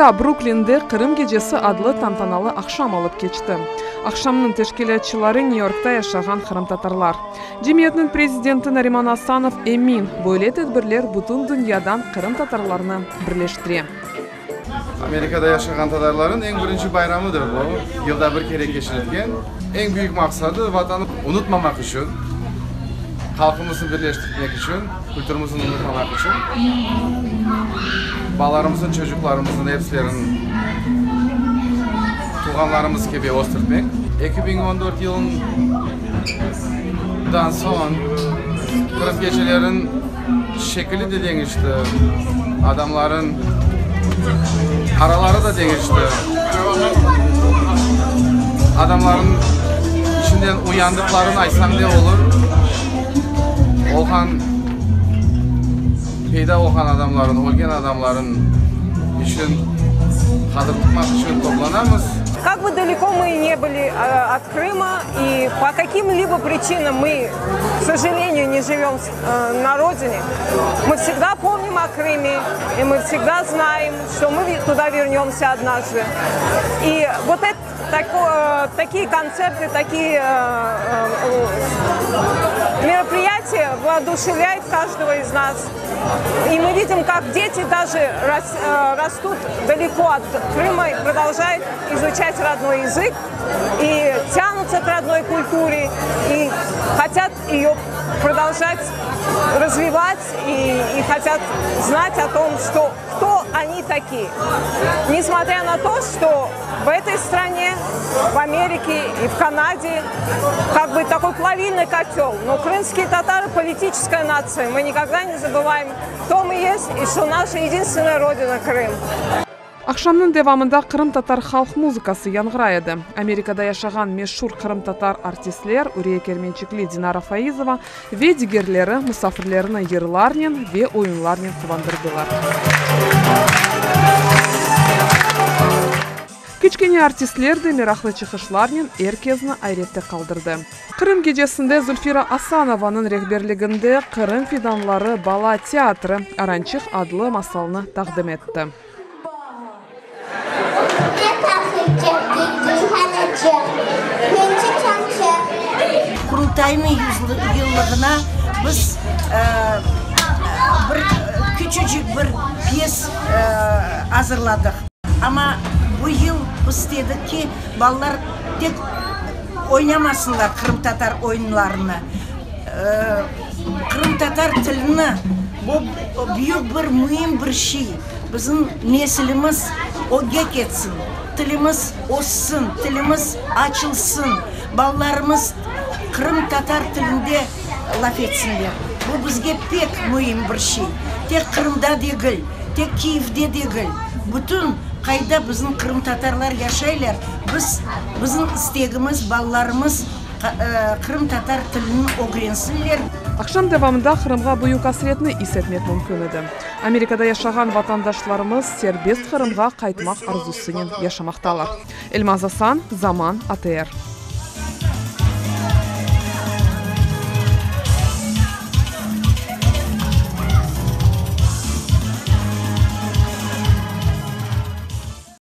Нью-Йоркта Бруклинде Кырым кечеси адлы тантаналы акшам алып кечти. Акшамдын тешкилатчылары Нью-Йоркта жашаган кырым татарлар. Жемиятынын президенти Нариман Асанов эмин бул эле тедбирлер бутун дүйнөдөн кырым татарларыны бирлештирет. Amerika'da yaşayan Tatarların en birinci bayramıdır bu. Yılda bir kere geçirilgen. En büyük maksadı vatanı unutmamak için, halkımızı birleştirmek için, kültürümüzü unutmamak için, babalarımızın, çocuklarımızın hepsinin tuğanlarımız gibi ostırtmak. 2014 yılından sonra Kırım gecelerin şekli de değişti. Adamların araları da değişti. Adamların içinden uyandıklarını aysam ne olur? Peyda olgan adamların, olgen adamların için kadır tutmak için toplanamız. Как бы далеко мы не были от Крыма, и по каким-либо причинам мы, к сожалению, не живем на родине, мы всегда помним о Крыме, и мы всегда знаем, что мы туда вернемся однажды. И вот такие концерты, такие мероприятия воодушевляют каждого из нас. И мы видим, как дети даже растут далеко от Крыма и продолжают изучать родной язык, и тянутся к родной культуре, и хотят ее продолжать развивать, и хотят знать о том, кто они такие. Несмотря на то, что в этой стране, в Америке и в Канаде как бы такой плавильный котел, но крымские татары – политическая нация. Мы никогда не забываем, кто мы есть и что наша единственная родина – Крым. Акшамдын девамында Кырым татар халк музыкасы яңгырайды. Америкада жашаган мешур Кырым татар артистлер Урия Керменчикли Динара Фаизова ве дигерлери мусафирлерини йырларнен ве оюнларнен кубандырдылар. Кичкене артистлерди мирахлы чыгышларнен эркезни айретте калдырды. Кырым кечесинде Зульфира Асанованын рехберлигинде Кырым фиданлары бала театры Аранчык адлы масалны тагдым этти. Kurultayının yıllığına biz küçücük bir piyes hazırladık. Ama bu yıl biz dedik ki ballar tek oynamasınlar Kırım Tatar oyunlarını. Kırım Tatar tilini bu büyük bir mühim bir şey. Bizim neslimiz o geçsin. Tilimiz olsun, tilimiz açılsın. Ballarımız Kırım Tatar tilinde laf etsinler. Bu bizge pek mühim bir şey. Tek Kırım'da değil, tek Kiev'de değil. Bütün kayda bizim Kırım Tatarlar yaşaylar. Bizim isteğimiz ballarımız Kırım Tatar tilini öğrensinler. Акшам девамында Кырымга буюк касиретни эсетмек мүмкүн эди. Америкада жашаган ватандашларыбыз сербест Кырымга кайтмак арзусу менен жашамакталар. Эльмаз Асан, Заман, АТР.